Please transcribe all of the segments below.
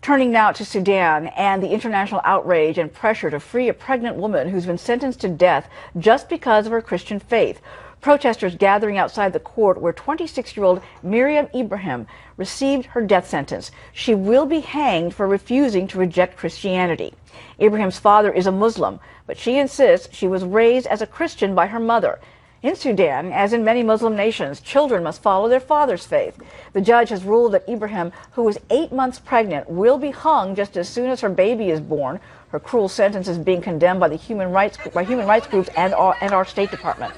Turning now to Sudan and the international outrage and pressure to free a pregnant woman who's been sentenced to death just because of her Christian faith. Protesters gathering outside the court where 26-year-old Miriam Ibrahim received her death sentence. She will be hanged for refusing to reject Christianity. Ibrahim's father is a Muslim, but she insists she was raised as a Christian by her mother. In Sudan, as in many Muslim nations, children must follow their father's faith. The judge has ruled that Ibrahim, who was 8 months pregnant, will be hung just as soon as her baby is born. Her cruel sentence is being condemned by human rights groups and our State Department.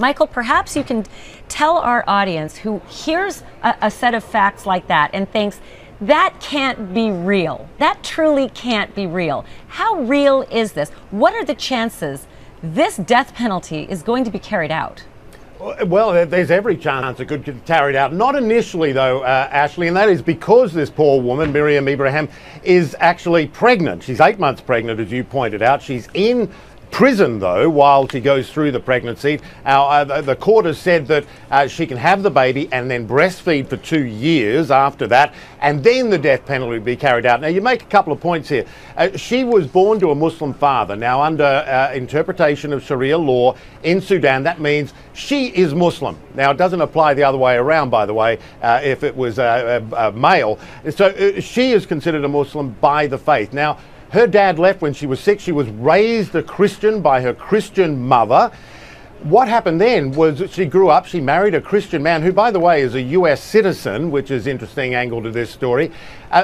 Michael, perhaps you can tell our audience who hears a set of facts like that and thinks, that can't be real. That truly can't be real. How real is this? What are the chances this death penalty is going to be carried out? Well, there's every chance it could get carried out. Not initially, though, Ashley, and that is because this poor woman, Miriam Ibrahim, is actually pregnant. She's 8 months pregnant, as you pointed out. She's in prison, though, while she goes through the pregnancy. The court has said that she can have the baby and then breastfeed for 2 years after that, and then the death penalty will be carried out. Now, you make a couple of points here. She was born to a Muslim father. Now, under interpretation of Sharia law in Sudan, that means she is Muslim. Now, it doesn't apply the other way around, by the way, if it was a male. So she is considered a Muslim by the faith. Now, her dad left when she was 6. She was raised a Christian by her Christian mother. What happened then was that she grew up, she married a Christian man who, by the way, is a US citizen, which is an interesting angle to this story.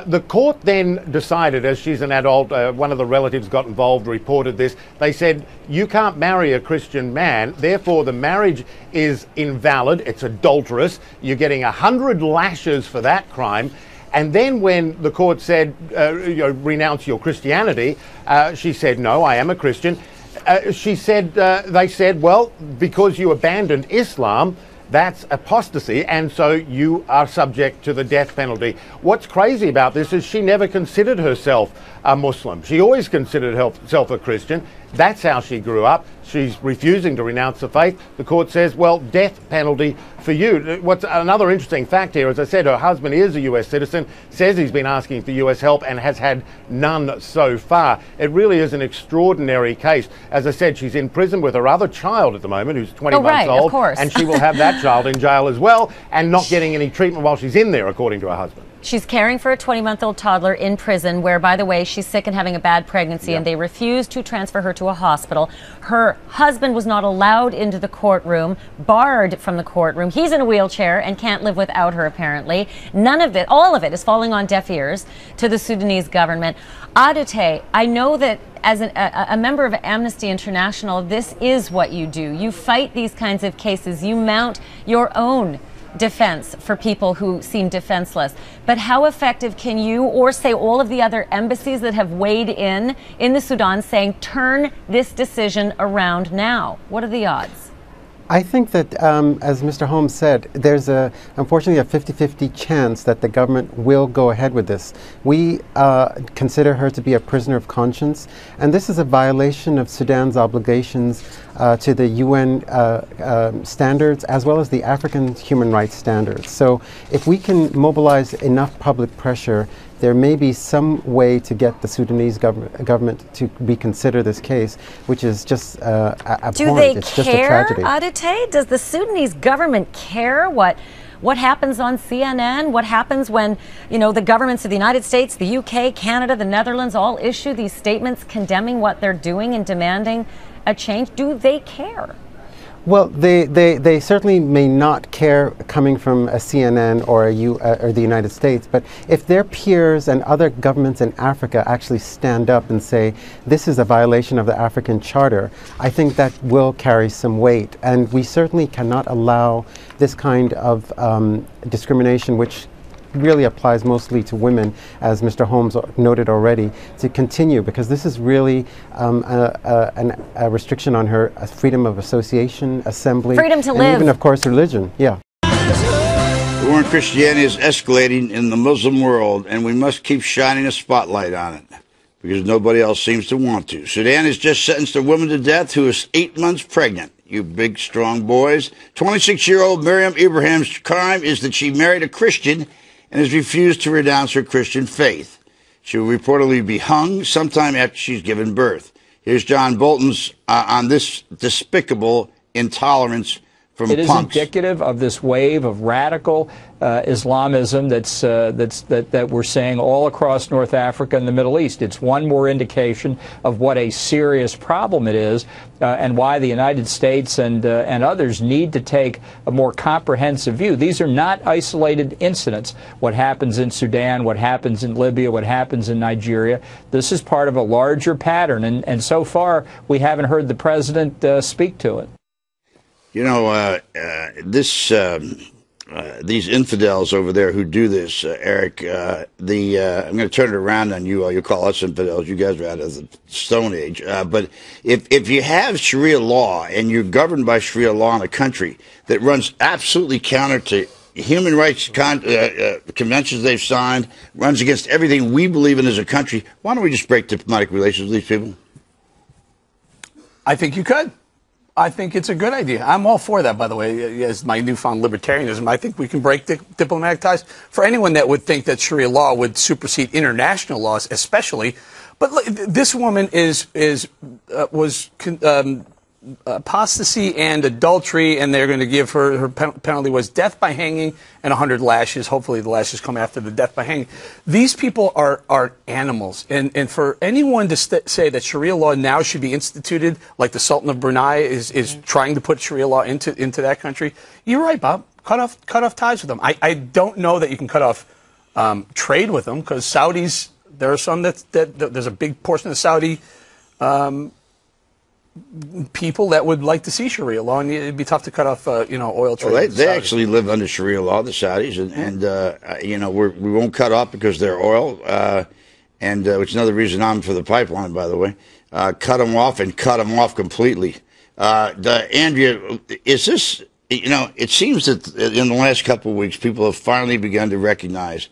The court then decided, as she's an adult, one of the relatives got involved, reported this. They said, you can't marry a Christian man, therefore the marriage is invalid, it's adulterous. You're getting 100 lashes for that crime. And then when the court said, renounce your Christianity, she said, no, I am a Christian. They said, well, because you abandoned Islam, that's apostasy, and so you are subject to the death penalty. What's crazy about this is she never considered herself a Muslim. She always considered herself a Christian. That's how she grew up. She's refusing to renounce the faith. The court says, well, death penalty for you. What's another interesting fact here, as I said, her husband is a US citizen, says he's been asking for US help and has had none so far. It really is an extraordinary case. As I said, she's in prison with her other child at the moment, who's 20 months old. Of course. And she will have that child in jail as well, and not getting any treatment while she's in there, according to her husband. She's caring for a 20-month-old toddler in prison where, by the way, she's sick and having a bad pregnancy, and they refused to transfer her to a hospital. Her husband was not allowed into the courtroom, barred from the courtroom. He's in a wheelchair and can't live without her, apparently. None of it, all of it is falling on deaf ears to the Sudanese government. Adute, I know that as a member of Amnesty International, this is what you do. You fight these kinds of cases. You mount your own defense for people who seem defenseless. But how effective can you, or say all of the other embassies that have weighed in the Sudan, saying turn this decision around now? What are the odds? I think that, as Mr. Holmes said, there's unfortunately a 50-50 chance that the government will go ahead with this. We consider her to be a prisoner of conscience, and this is a violation of Sudan's obligations to the UN standards as well as the African human rights standards. So if we can mobilize enough public pressure, there may be some way to get the Sudanese government to reconsider this case, which is just abhorrent. Do they it's care, just a tragedy. Adute? Does the Sudanese government care what happens on CNN? What happens when, the governments of the United States, the UK, Canada, the Netherlands all issue these statements condemning what they're doing and demanding a change? Do they care? Well, they certainly may not care coming from a CNN or or the United States, but if their peers and other governments in Africa actually stand up and say this is a violation of the African Charter, I think that will carry some weight. And we certainly cannot allow this kind of discrimination, which really applies mostly to women, as Mr. Holmes noted already, to continue, because this is really a restriction on her freedom of association, assembly, freedom to live, and even, of course, religion. Yeah. The war on Christianity is escalating in the Muslim world, and we must keep shining a spotlight on it, because nobody else seems to want to. Sudan has just sentenced a woman to death who is 8 months pregnant. You big, strong boys. 26-year-old Miriam Ibrahim's crime is that she married a Christian and has refused to renounce her Christian faith. She will reportedly be hung sometime after she's given birth. Here's John Bolton's on this despicable intolerance from punks. It is indicative of this wave of radical Islamism that we're seeing all across North Africa and the Middle East. It's one more indication of what a serious problem it is, and why the United States and others need to take a more comprehensive view. These are not isolated incidents. What happens in Sudan, what happens in Libya, what happens in Nigeria, this is part of a larger pattern, and so far we haven't heard the president speak to it. You know, these infidels over there who do this, Eric, I'm going to turn it around on you all. You call us infidels. You guys are out of the Stone Age. But if you have Sharia law and you're governed by Sharia law in a country that runs absolutely counter to human rights conventions they've signed, runs against everything we believe in as a country, why don't we just break diplomatic relations with these people? I think you could. I think it's a good idea. I'm all for that, by the way, as my newfound libertarianism. I think we can break diplomatic ties. For anyone that would think that Sharia law would supersede international laws, especially. But look, this woman was apostasy and adultery, and they're going to give her penalty was death by hanging and 100 lashes. Hopefully the lashes come after the death by hanging. These people are animals, and for anyone to say that Sharia law now should be instituted, like the Sultan of Brunei is trying to put Sharia law into that country, you're right, Bob. Cut off ties with them. I don't know that you can cut off trade with them, because Saudis, there are some that there's a big portion of Saudi people that would like to see Sharia law, and it'd be tough to cut off, oil trade. Well, they actually live under Sharia law, the Saudis, and we won't cut off because they're oil, which is another reason I'm for the pipeline, by the way. Cut them off and cut them off completely. Andrea, is this? It seems that in the last couple of weeks, people have finally begun to recognize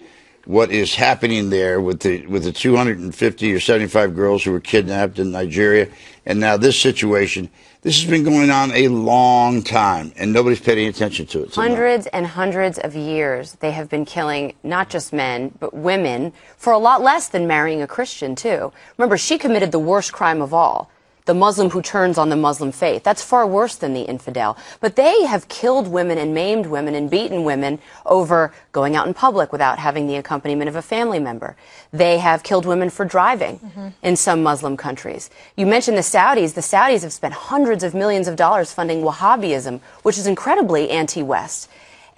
what is happening there with the 250 or 75 girls who were kidnapped in Nigeria, and now this situation. This has been going on a long time, and nobody's paying attention to it. Hundreds and hundreds of years they have been killing not just men, but women, for a lot less than marrying a Christian, too. Remember, she committed the worst crime of all. The Muslim who turns on the Muslim faith. That's far worse than the infidel. But they have killed women and maimed women and beaten women over going out in public without having the accompaniment of a family member. They have killed women for driving in some Muslim countries. You mentioned the Saudis. The Saudis have spent hundreds of millions of dollars funding Wahhabism, which is incredibly anti-West.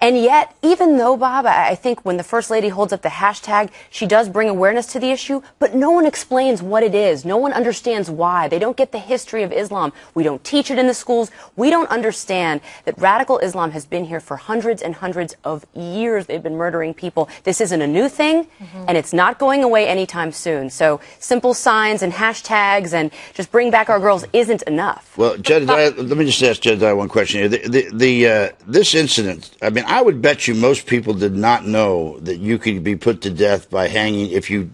And yet, even though, Bob, I think when the First Lady holds up the hashtag, she does bring awareness to the issue, but no one explains what it is. No one understands why. They don't get the history of Islam. We don't teach it in the schools. We don't understand that radical Islam has been here for hundreds and hundreds of years. They've been murdering people. This isn't a new thing, and it's not going away anytime soon. So simple signs and hashtags and just bring back our girls isn't enough. Well, Jedediah, let me just ask Jedediah one question here. This incident, I mean, I would bet you most people did not know that you could be put to death by hanging if you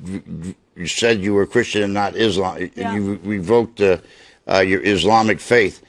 said you were Christian and not Islam. Yeah. You revoked your Islamic faith.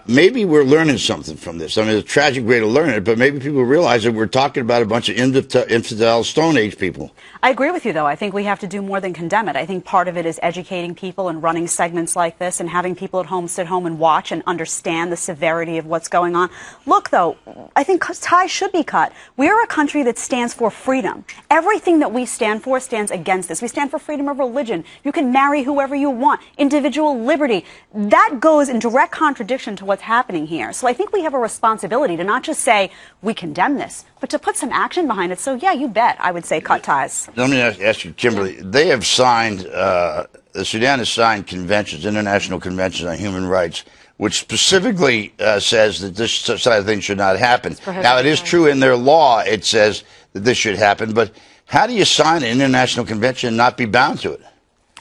Maybe we're learning something from this. I mean, it's a tragic way to learn it, but maybe people realize that we're talking about a bunch of infidel Stone Age people. I agree with you, though. I think we have to do more than condemn it. I think part of it is educating people and running segments like this and having people at home sit home and watch and understand the severity of what's going on. Look, though, I think ties should be cut. We are a country that stands for freedom. Everything that we stand for stands against this. We stand for freedom of religion. You can marry whoever you want. Individual liberty. That goes in direct contradiction to what's happening here. So I think we have a responsibility to not just say we condemn this, but to put some action behind it. So, yeah, you bet, I would say cut ties. Let me ask you, Kimberly, they have signed, the Sudan has signed conventions, international conventions on human rights, which specifically says that this sort of thing should not happen. Now, it is true in their law, it says that this should happen, but how do you sign an international convention and not be bound to it?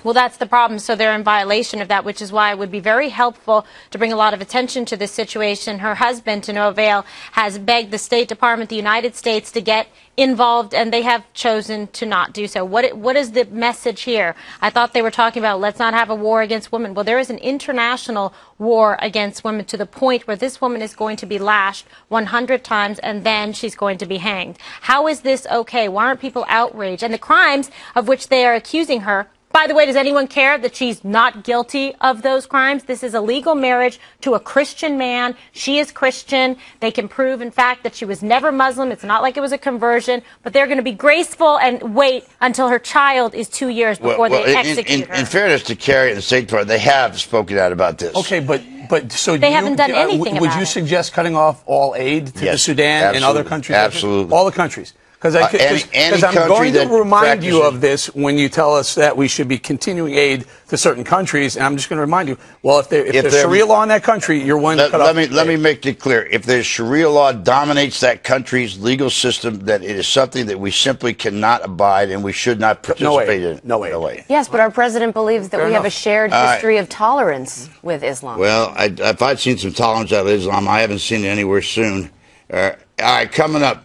Well, that's the problem. So they're in violation of that, which is why it would be very helpful to bring a lot of attention to this situation. Her husband, to no avail, has begged the State Department, the United States, to get involved, and they have chosen to not do so. What is the message here? I thought they were talking about let's not have a war against women. Well, there is an international war against women to the point where this woman is going to be lashed 100 times and then she's going to be hanged. How is this okay? Why aren't people outraged? And the crimes of which they are accusing her, by the way, does anyone care that she's not guilty of those crimes? This is a legal marriage to a Christian man. She is Christian. They can prove, in fact, that she was never Muslim. It's not like it was a conversion. But they're going to be graceful and wait until her child is 2 years before they execute her. In fairness to Kerry and the State Department, they have spoken out about this. Okay, but so they haven't done anything about it. Would you suggest cutting off all aid to the Sudan and other countries? Absolutely. All the countries. Because I'm going to remind you of this when you tell us that we should be continuing aid to certain countries, and I'm just going to remind you, well, if there's Sharia law in that country, you're willing to cut off aid. Let me make it clear. If there's Sharia law dominates that country's legal system, that it is something that we simply cannot abide and we should not participate in. No way. Yes, but our president believes that we have a shared history of tolerance with Islam. Well, if I'd seen some tolerance out of Islam, I haven't seen it anywhere soon. All right, coming up.